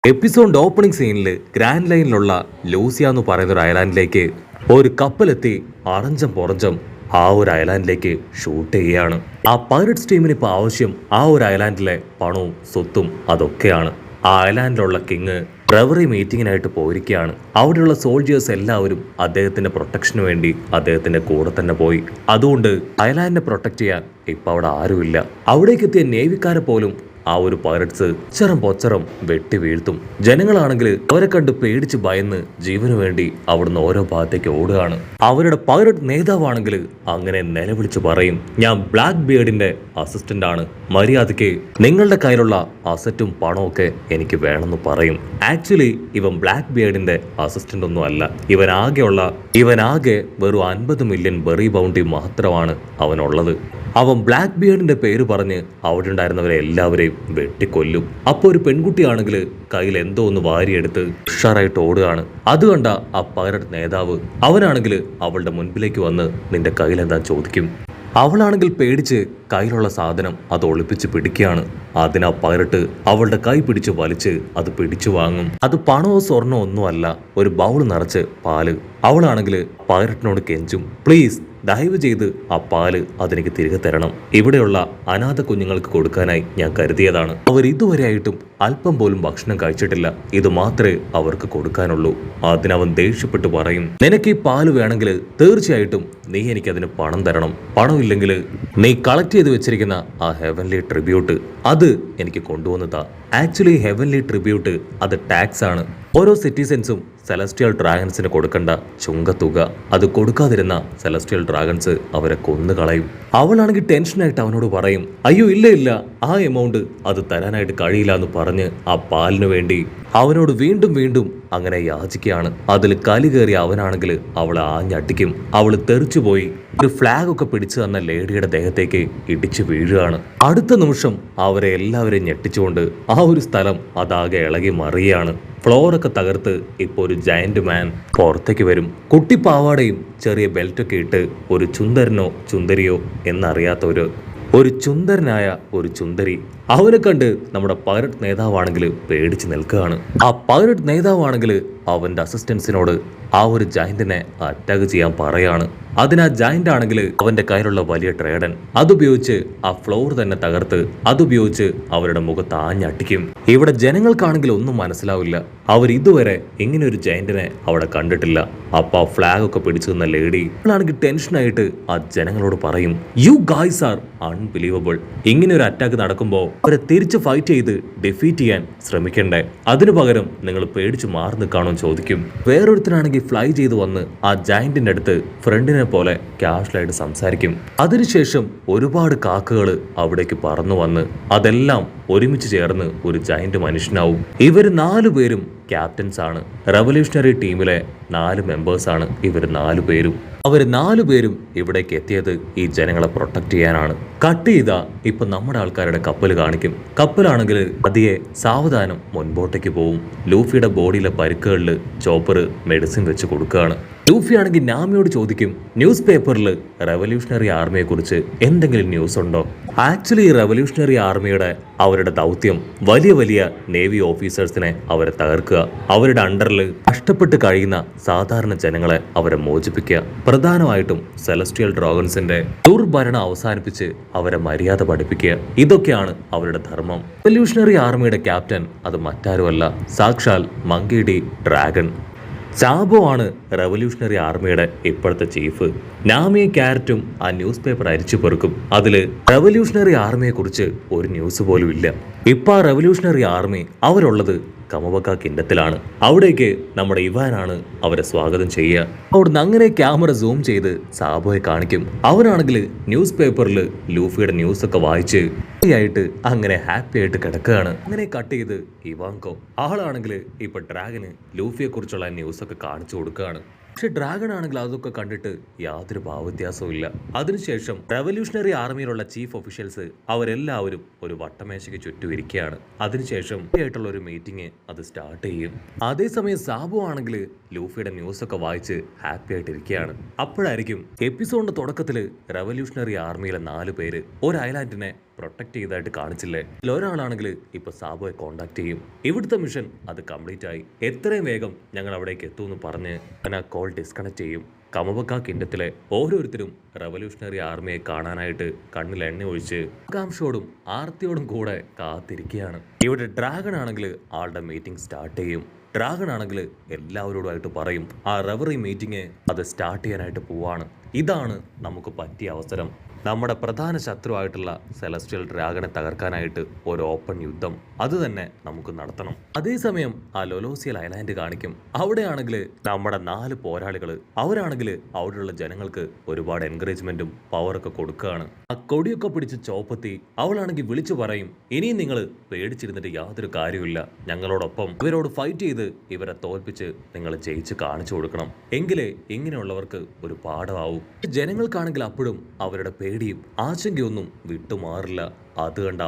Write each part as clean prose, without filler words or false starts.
എപ്പിസോഡിന്റെ opening സീനിൽ grand ലൈനിലുള്ള Lucia എന്ന് പറയുന്ന ഒരു ഐലാൻഡിലേക്ക് ഒരു കപ്പലെത്തി അറഞ്ചം പുറഞ്ചം ആ ഒരു ഐലാൻഡിലേക്ക് ഷൂട്ട് ചെയ്യുകയാണ്. ആ പൈററ്റ്സ് ടീമിന് ഇപ്പോൾ ആവശ്യം ആ ഒരു ഐലാൻഡിലെ പണവും സ്വത്തും അതൊക്കെയാണ്. ആ ഐലാൻഡിലുള്ള കിങ് റെവറി മീറ്റിങ്ങിനായിട്ട് പോയിരിക്കുകയാണ്. അവിടെയുള്ള സോൾജിയേഴ്സ് എല്ലാവരും അദ്ദേഹത്തിന്റെ പ്രൊട്ടക്ഷന് വേണ്ടി അദ്ദേഹത്തിന്റെ കൂടെ തന്നെ പോയി. അതുകൊണ്ട് ഐലാൻഡിനെ പ്രൊട്ടക്ട് ചെയ്യാൻ ഇപ്പൊ അവിടെ ആരുമില്ല. അവിടേക്ക് എത്തിയ നേവിക്കാരെ പോലും ആ ഒരു പൈററ്റ്സ് പൊച്ചറം വെട്ടി വീഴ്ത്തും. ജനങ്ങളാണെങ്കിൽ അവരെ കണ്ട് പേടിച്ച് ഭയന്ന് ജീവന് വേണ്ടി അവിടുന്ന് ഓരോ ഭാഗത്തേക്ക് ഓടുകയാണ്. അവരുടെ പൈററ്റ് നേതാവാണെങ്കിൽ അങ്ങനെ നിലവിളിച്ച് പറയും, ഞാൻ ബ്ലാക്ക് ബിയർഡിന്റെ അസിസ്റ്റന്റ് ആണ്, മര്യാദയ്ക്ക് നിങ്ങളുടെ കയ്യിലുള്ള അസറ്റും പണമൊക്കെ എനിക്ക് വേണമെന്ന് പറയും. ആക്ച്വലി ഇവൻ ബ്ലാക്ക് ബിയർഡിന്റെ അസിസ്റ്റന്റ് ഒന്നും അല്ല. ഇവനാകെ വെറും 50 മില്യൺ ബെറി ബൗണ്ടി മാത്രമാണ് അവനുള്ളത്. അവൻ ബ്ലാക്ക് ബിയർഡിന്റെ പേര് പറഞ്ഞ് അവിടെ ഉണ്ടായിരുന്നവരെ എല്ലാവരെയും വെട്ടിക്കൊല്ലും. അപ്പോൾ ഒരു പെൺകുട്ടിയാണെങ്കിൽ കയ്യിൽ എന്തോ ഒന്ന് വാരിയെടുത്ത് ഉഷാറായിട്ട് ഓടുകയാണ്. അത് കണ്ട ആ പൈററ്റ് നേതാവ് അവനാണെങ്കിൽ അവളുടെ മുൻപിലേക്ക് വന്ന് നിന്റെ കയ്യിൽ എന്താ ചോദിക്കും. അവളാണെങ്കിൽ പേടിച്ച് കയ്യിലുള്ള സാധനം അത് ഒളിപ്പിച്ച് പിടിക്കുകയാണ്. അതിനാ പൈററ്റ് അവളുടെ കൈ പിടിച്ച് വലിച്ച് അത് പിടിച്ചു വാങ്ങും. അത് പണമോ സ്വർണ്ണമോ ഒന്നുമല്ല, ഒരു ബൗൾ നിറച്ച് പാല്. അവളാണെങ്കിൽ പൈററ്റിനോട് കെഞ്ചും, പ്ലീസ് ദയവ് ചെയ്ത് ആ പാല് അതെനിക്ക് തിരികെ തരണം. ഇവിടെയുള്ള അനാഥ കുഞ്ഞുങ്ങൾക്ക് കൊടുക്കാനായി ഞാൻ കരുതിയതാണ്. അവർ ഇതുവരെയായിട്ടും അല്പം പോലും ഭക്ഷണം കഴിച്ചിട്ടില്ല. ഇത് മാത്രമേ അവർക്ക് കൊടുക്കാനുള്ളൂ. അതിനവൻ ദേഷ്യപ്പെട്ട് പറയും, നിനക്ക് ഈ പാല് വേണമെങ്കിൽ തീർച്ചയായിട്ടും നീ എനിക്കതിന് പണം തരണം. പണമില്ലെങ്കിൽ നീ കളക്ട് ചെയ്ത് വെച്ചിരിക്കുന്ന ആ ഹെവൻലി ട്രിബ്യൂട്ട് അത് എനിക്ക് കൊണ്ടുവന്നതാ. ആക്ച്വലി ഹെവൻലി ട്രിബ്യൂട്ട് അത് ടാക്സ് ആണ്. ഓരോ സിറ്റിസൻസും സെലസ്റ്റിയൽ ഡ്രാഗൺസിന് കൊടുക്കേണ്ട ചുങ്കത്തുക. അത് കൊടുക്കാതിരുന്ന സെലസ്റ്റിയൽ ഡ്രാഗൺസ് അവരെ കൊന്നുകളയും. അവളാണെങ്കിൽ ടെൻഷനായിട്ട് അവനോട് പറയും, അയ്യോ ഇല്ല, ആ എമൗണ്ട് അത് തരാനായിട്ട് കഴിയില്ല എന്ന് പറഞ്ഞ് ആ പാലിന് വേണ്ടി അവനോട് വീണ്ടും വീണ്ടും അങ്ങനെ യാചിക്കുകയാണ്. അതിൽ കലി കയറി അവനാണെങ്കിൽ അവളെ ആഞ്ഞടിക്കും. അവള് തെറിച്ചുപോയി ഒരു ഫ്ലാഗ് ഒക്കെ പിടിച്ചു തന്ന ലേഡിയുടെ ദേഹത്തേക്ക് ഇടിച്ചു വീഴുകയാണ്. അടുത്ത നിമിഷം അവരെ എല്ലാവരെയും ഞെട്ടിച്ചുകൊണ്ട് ആ ഒരു സ്ഥലം അതാകെ ഇളകി മറിയാണ്. ഫ്ലോറൊക്കെ തകർത്ത് ഇപ്പോൾ ഒരു ജയന്റ് മാൻ പുറത്തേക്ക് വരും. കുട്ടിപ്പാവാടയും ചെറിയ ബെൽറ്റൊക്കെ ഇട്ട് ഒരു ചുന്ദരനോ ചുന്ദരിയോ എന്നറിയാത്ത ഒരു ചുന്ദരനായ ഒരു ചുന്ദരി. അവനെ കണ്ട് നമ്മുടെ പൈററ്റ് നേതാവാണെങ്കിൽ പേടിച്ച് നിൽക്കുകയാണ്. ആ പൈററ്റ് നേതാവാണെങ്കിൽ അവന്റെ അസിസ്റ്റൻസിനോട് ആ ഒരു ജയന്റിനെ അറ്റാക്ക് ചെയ്യാൻ പറയാണ്. അതിനാ ജയന്റ് ആണെങ്കിൽ അവന്റെ കയ്യിലുള്ള വലിയ ട്രേഡൻ അതുപയോഗിച്ച് ആ ഫ്ലോർ തന്നെ തകർത്ത് അതുപയോഗിച്ച് അവരുടെ മുഖത്ത് ആഞ്ഞടിക്കും. ഇവിടെ ജനങ്ങൾക്കാണെങ്കിൽ ഒന്നും മനസ്സിലാവില്ല. അവർ ഇതുവരെ ഇങ്ങനെ ഒരു ജയന്റിനെ അവിടെ കണ്ടിട്ടില്ല. അപ്പൊ ആ ഫ്ലാഗ് ഒക്കെ പിടിച്ചു നിന്ന ലേഡി അവളാണെങ്കിൽ ടെൻഷനായിട്ട് ആ ജനങ്ങളോട് പറയും, യു ഗായ്സ് ആർ അൺബിലീവബിൾ. ഇങ്ങനെ ഒരു അറ്റാക്ക് നടക്കുമ്പോൾ അവരെ തിരിച്ച് ഫൈറ്റ് ചെയ്ത് ഡിഫീറ്റ് ചെയ്യാൻ ശ്രമിക്കണ്ടേ? അതിനു പകരം നിങ്ങൾ പേടിച്ച് മാറി നിൽക്കാണോ ചോദിക്കും. വേറൊരുത്തനാണെങ്കിൽ ഫ്ലൈ ചെയ്ത് വന്ന് ആ ജയന്റിന്റെ അടുത്ത് ഫ്രണ്ടിനെ പോലെ കാഷ്വലായിട്ട് സംസാരിക്കും. അതിനുശേഷം ഒരുപാട് കാക്കകൾ അവിടേക്ക് പറന്നു വന്ന് അതെല്ലാം ഒരുമിച്ച് ചേർന്ന് ഒരു ജയന്റ് മനുഷ്യനാവും. ഇവര് 4 പേരും ക്യാപ്റ്റൻസ് ആണ്. റവല്യൂഷണറി ടീമിലെ 4 മെമ്പേഴ്സാണ് ഇവർ 4 പേരും. അവർ 4 പേരും ഇവിടേക്ക് എത്തിയത് ഈ ജനങ്ങളെ പ്രൊട്ടക്ട് ചെയ്യാനാണ്. കട്ട് ചെയ്താ ഇപ്പൊ നമ്മുടെ ആൾക്കാരുടെ കപ്പൽ കാണിക്കും. കപ്പലാണെങ്കിൽ പതിയെ സാവധാനം മുൻപോട്ടേക്ക് പോവും. ലൂഫിയുടെ ബോഡിയിലെ പരിക്കുകളിൽ ചോപ്പർ മെഡിസിൻ വെച്ച് കൊടുക്കുകയാണ്. ലൂഫി ആണെങ്കിൽ നാമിയോട് ചോദിക്കും, ന്യൂസ് പേപ്പറിൽ റെവല്യൂഷണറി ആർമിയെ കുറിച്ച് എന്തെങ്കിലും ന്യൂസ് ഉണ്ടോ? ആക്ച്വലി ഈ റെവല്യൂഷണറി ആർമിയുടെ അവരുടെ ദൗത്യം വലിയ വലിയ നേവി ഓഫീസേഴ്സിനെ അവരെ തകർക്കുക, അവരുടെ അണ്ടറിൽ കഷ്ടപ്പെട്ട് കഴിയുന്ന സാധാരണ ജനങ്ങളെ അവരെ മോചിപ്പിക്കുക, പ്രധാനമായിട്ടും സെലസ്റ്റിയൽ ഡ്രാഗൺസിന്റെ ദുർഭരണം അവസാനിപ്പിച്ച് അവരെ മര്യാദ പഠിപ്പിക്കുക. ഇതൊക്കെയാണ് അവരുടെ ധർമ്മം. റെവല്യൂഷണറി ആർമിയുടെ ക്യാപ്റ്റൻ അത് മറ്റാരുമല്ല, സാക്ഷാൽ മങ്കി ഡി ഡ്രാഗൺ. ചാബോ ആണ് റെവല്യൂഷണറി ആർമിയുടെ ഇപ്പോഴത്തെ ചീഫ്. നാമിയും ക്യാരറ്റും ആ ന്യൂസ് പേപ്പർ അരിച്ചു പെറുക്കും. അതില് റെവല്യൂഷണറി ആർമിയെ കുറിച്ച് ഒരു ന്യൂസ് പോലും ഇല്ല. ഇപ്പൊ ആ റെവല്യൂഷണറി ആർമി അവരുള്ളത് കമബക്ക കിണ്ടത്തിലാണ്. അവിടേക്ക് നമ്മുടെ ഇവാനാണ് അവരെ സ്വാഗതം ചെയ്യുക. അവിടുന്ന് അങ്ങനെ ക്യാമറ സൂം ചെയ്ത് സാബോയെ കാണിക്കും. അവനാണെങ്കിൽ ന്യൂസ് പേപ്പറിൽ ലൂഫിയുടെ ന്യൂസ് ഒക്കെ വായിച്ച് ആയിട്ട് അങ്ങനെ ഹാപ്പി ആയിട്ട് കിടക്കുകയാണ്. അങ്ങനെ കട്ട് ചെയ്ത് ഇവാങ്കോ ആളാണെങ്കിൽ ഇപ്പൊ ഡ്രാഗന് ലൂഫിയെ കുറിച്ചുള്ള ന്യൂസ് ഒക്കെ കാണിച്ചു കൊടുക്കുകയാണ്. പക്ഷെ ഡ്രാഗൺ ആണെങ്കിൽ അതൊക്കെ കണ്ടിട്ട് യാതൊരു ഭാവവ്യത്യാസവും ഇല്ല. അതിനുശേഷം റെവല്യൂഷണറി ആർമിയിലുള്ള ചീഫ് ഒഫീഷ്യൽസ് അവരെല്ലാവരും ഒരു വട്ടമേശയ്ക്ക് ചുറ്റും ഇരിക്കുകയാണ്. അതിനുശേഷം ആയിട്ടുള്ള ഒരു മീറ്റിംഗ് അത് സ്റ്റാർട്ട് ചെയ്യും. അതേസമയം സാബു ആണെങ്കിൽ ലൂഫിയുടെ ന്യൂസ് ഒക്കെ വായിച്ച് ഹാപ്പി ആയിട്ടിരിക്കുകയാണ്. അപ്പോഴായിരിക്കും എപ്പിസോഡിന്റെ തുടക്കത്തിൽ റെവല്യൂഷണറി ആർമിയിലെ 4 പേര് ഒരു ഐലാൻഡിനെ പ്രൊട്ടക്ട് ചെയ്തതായിട്ട് കാണിച്ചില്ലേ? ഒരാളാണെങ്കിൽ ഇപ്പൊ സാബുയെ കോണ്ടാക്ട് ചെയ്യും. ഇവിടുത്തെ മിഷൻ അത് കംപ്ലീറ്റ് ആയി, എത്രയും വേഗം ഞങ്ങൾ അവിടേക്ക് എത്തുമെന്ന് പറഞ്ഞ് അവൻ ആ കോൾ ഡിസ്കണക്ട് ചെയ്യും. കമബക്ക കിൻഡത്തിലെ ഓരോരുത്തരും റവല്യൂഷണറി ആർമിയെ കാണാനായിട്ട് കണ്ണിൽ എണ്ണ ഒഴിച്ച് ആകാംക്ഷയോടും ആർത്തിയോടും കൂടെ കാത്തിരിക്കുകയാണ്. ഇവിടെ ഡ്രാഗൺ ആണെങ്കിൽ ആളുടെ മീറ്റിംഗ് സ്റ്റാർട്ട് ചെയ്യും. ഡ്രാഗൺ ആണെങ്കിൽ എല്ലാവരോടുമായിട്ട് പറയും ആ റെവറി മീറ്റിംഗ് അത് സ്റ്റാർട്ട് ചെയ്യാനായിട്ട് പോവാണ്. ഇതാണ് നമുക്ക് പറ്റിയ അവസരം. നമ്മുടെ പ്രധാന ശത്രുവായിട്ടുള്ള സെലസ്റ്റിയൽ ഡ്രാഗനെ തകർക്കാനായിട്ട് ഒരു ഓപ്പൺ യുദ്ധം അത് തന്നെ നമുക്ക് നടത്തണം. അതേസമയം ആ ലൊലോസിയൽ ഐലാൻഡ് കാണിക്കും. അവിടെയാണെങ്കിൽ നമ്മുടെ 4 പോരാളികൾ അവരാണെങ്കിൽ അവിടെയുള്ള ജനങ്ങൾക്ക് ഒരുപാട് എൻകറേജ്മെന്റും പവറൊക്കെ കൊടുക്കുകയാണ്. ആ കൊടിയൊക്കെ പിടിച്ച് ചോപ്പത്തി അവളാണെങ്കിൽ വിളിച്ചു പറയും, ഇനിയും നിങ്ങൾ പേടിച്ചിരുന്നിട്ട് യാതൊരു കാര്യമില്ല, ഞങ്ങളോടൊപ്പം ഇവരോട് ഫൈറ്റ് ചെയ്ത് ഇവരെ തോൽപ്പിച്ച് നിങ്ങൾ ജയിച്ച് കാണിച്ചു കൊടുക്കണം, എങ്കിലേ ഇങ്ങനെയുള്ളവർക്ക് ഒരു പാഠമാവും. ജനങ്ങൾക്കാണെങ്കിൽ അപ്പോഴും അവരുടെ പേടിയും ആശങ്കയൊന്നും വിട്ടുമാറില്ല. അത് കണ്ട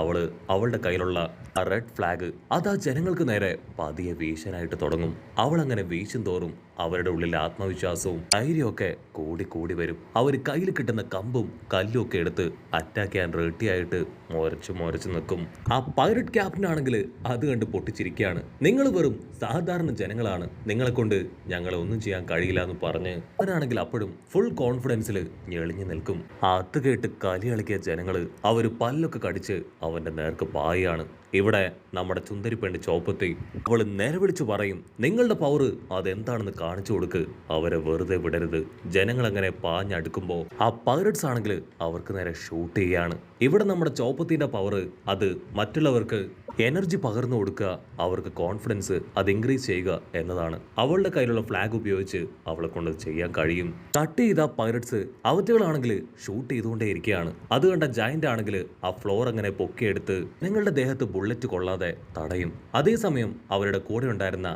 അവളുടെ കയ്യിലുള്ള ആ റെഡ് ഫ്ലാഗ് അത് ആ ജനങ്ങൾക്ക് നേരെ പതിയെ വീശാനായിട്ട് തുടങ്ങും. അവൾ അങ്ങനെ വീശും തോറും അവരുടെ ഉള്ളിലെ ആത്മവിശ്വാസവും ധൈര്യമൊക്കെ കൂടി കൂടി വരും. അവർ കയ്യിൽ കിട്ടുന്ന കമ്പും കല്ലും ഒക്കെ എടുത്ത് അറ്റാക്ക് ചെയ്യാൻ റെഡിയായിട്ട് മുരച്ചു നിൽക്കും. ആ പൈററ്റ് ക്യാപ്റ്റൻ ആണെങ്കിൽ അത് കണ്ട് പൊട്ടിച്ചിരിക്കുകയാണ്. നിങ്ങൾ വെറും സാധാരണ ജനങ്ങളാണ്, നിങ്ങളെ കൊണ്ട് ഞങ്ങളെ ഒന്നും ചെയ്യാൻ കഴിയില്ല എന്ന് പറഞ്ഞ് അവനാണെങ്കിൽ അപ്പോഴും ഫുൾ കോൺഫിഡൻസിൽ ഞെളിഞ്ഞു നിൽക്കും. അത് കേട്ട് കലി കളിക്കിയ ജനങ്ങള് അവര് പല്ലൊക്കെ കടിച്ച് അവന്റെ നേർക്ക് പായാണ്. ഇവിടെ നമ്മുടെ ചുന്ദരി പെണ്ണ് ചോപ്പത്തി അവള് നിലവിളിച്ചു പറയും, നിങ്ങളുടെ പവർ അതെന്താണെന്ന് കാണിച്ചു കൊടുക്ക്, അവരെ വെറുതെ വിടരുത്. ജനങ്ങൾ അങ്ങനെ പാഞ്ഞടുക്കുമ്പോ ആ പൈററ്റ്സ് ആണെങ്കിൽ അവർക്ക് നേരെ ഷൂട്ട് ചെയ്യാണ്. ഇവിടെ നമ്മുടെ ചോപ്പത്തിന്റെ പവർ അത് മറ്റുള്ളവർക്ക് എനർജി പകർന്നു കൊടുക്കുക, അവർക്ക് കോൺഫിഡൻസ് അത് ഇൻക്രീസ് ചെയ്യുക എന്നതാണ്. അവളുടെ കയ്യിലുള്ള ഫ്ലാഗ് ഉപയോഗിച്ച് അവളെ കൊണ്ട് ചെയ്യാൻ കഴിയും. കട്ട് ചെയ്ത പൈററ്റ്സ് അവറ്റകളാണെങ്കിൽ ഷൂട്ട് ചെയ്തുകൊണ്ടേ ഇരിക്കുകയാണ്. അത് കണ്ട ജയന്റ് ആണെങ്കിൽ ആ ഫ്ലോർ അങ്ങനെ പൊക്കിയെടുത്ത് നിങ്ങളുടെ ദേഹത്ത് ബുള്ളറ്റ് കൊള്ളാതെ തടയും. അതേസമയം അവരുടെ കൂടെ ഉണ്ടായിരുന്ന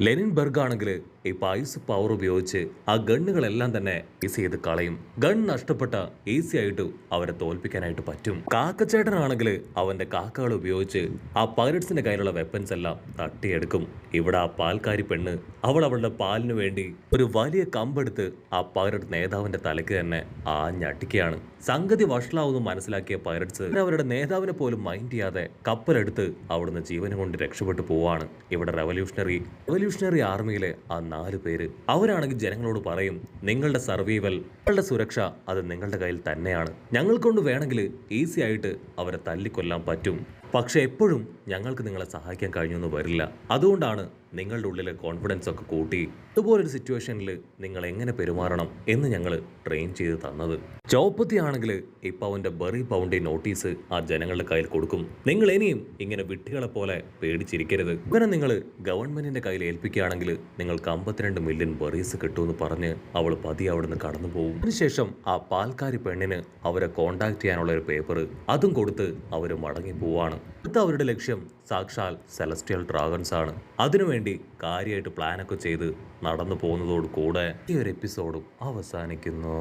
ലെനിൻബർഗ് ആണെങ്കിൽ ഇപ്പൊ ഐസ് പവർ ഉപയോഗിച്ച് ആ ഗണ്ണുകളെല്ലാം തന്നെ ഈസി ചെയ്ത് കളയും. ഗൺ നഷ്ടപ്പെട്ട ഈസി ആയിട്ട് അവരെ തോൽപ്പിക്കാനായിട്ട് പറ്റും. കാക്കച്ചേട്ടനാണെങ്കിൽ അവന്റെ കാക്കകൾ ഉപയോഗിച്ച് ആ പൈററ്റ്സിന്റെ കയ്യിലുള്ള വെപ്പൻസ് എല്ലാം തട്ടിയെടുക്കും. ഇവിടെ ആ പാൽക്കാരി പെണ്ണ് അവളുടെ പാലിന് വേണ്ടി ഒരു വലിയ കമ്പെടുത്ത് ആ പൈററ്റ് നേതാവിന്റെ തലയ്ക്ക് തന്നെ ആഞ്ഞടിക്കുകയാണ്. സംഗതി വഷളാവുന്നു മനസ്സിലാക്കിയ പൈററ്റ്സ് അവരുടെ നേതാവിനെ പോലും മൈൻഡ് ചെയ്യാതെ കപ്പലെടുത്ത് അവിടുന്ന് ജീവനം കൊണ്ട് രക്ഷപ്പെട്ടു പോവാണ്. ഇവിടെ റെവല്യൂഷണറി ആർമിയിലെ ആ 4 പേര് അവരാണെങ്കിൽ ജനങ്ങളോട് പറയും, നിങ്ങളുടെ സർവൈവൽ, നിങ്ങളുടെ സുരക്ഷ അത് നിങ്ങളുടെ കയ്യിൽ തന്നെയാണ്. ഞങ്ങൾക്കൊണ്ട് വേണമെങ്കിൽ ഈസി ആയിട്ട് അവരെ തല്ലിക്കൊല്ലാൻ പറ്റും, പക്ഷെ എപ്പോഴും ഞങ്ങൾക്ക് നിങ്ങളെ സഹായിക്കാൻ കഴിഞ്ഞൊന്നും വരില്ല. അതുകൊണ്ടാണ് നിങ്ങളുടെ ഉള്ളിലെ കോൺഫിഡൻസ് ഒക്കെ കൂട്ടി ഇതുപോലൊരു സിറ്റുവേഷനിൽ നിങ്ങൾ എങ്ങനെ പെരുമാറണം എന്ന് ഞങ്ങൾ ട്രെയിൻ ചെയ്ത് തന്നത്. ചോപ്പത്തി ആണെങ്കിൽ ഇപ്പൊ അവന്റെ ബറി പൗണ്ടി നോട്ടീസ് ആ ജനങ്ങളുടെ കയ്യിൽ കൊടുക്കും. നിങ്ങൾ ഇനിയും ഇങ്ങനെ വിട്ടികളെ പോലെ പേടിച്ചിരിക്കരുത്. ഇവനെ നിങ്ങൾ ഗവൺമെന്റിന്റെ കയ്യിൽ ഏൽപ്പിക്കുകയാണെങ്കിൽ നിങ്ങൾക്ക് 52 മില്യൺ ബറീസ് കിട്ടുമെന്ന് പറഞ്ഞ് അവൾ പതിയെ അവിടുന്ന് കടന്നു പോകും. അതിനുശേഷം ആ പാൽക്കാരി പെണ്ണിന് അവരെ കോണ്ടാക്ട് ചെയ്യാനുള്ള ഒരു പേപ്പർ അതും കൊടുത്ത് അവര് മടങ്ങി പോവാണ്. അടുത്ത അവരുടെ ലക്ഷ്യം സാക്ഷാൽ സെലസ്റ്റിയൽ ഡ്രാഗൺസ് ആണ്. അതിനുവേണ്ടി കാര്യമായിട്ട് പ്ലാനൊക്കെ ചെയ്ത് നടന്നു പോകുന്നതോട് കൂടെ ഈ ഒരു എപ്പിസോഡും അവസാനിക്കുന്നു.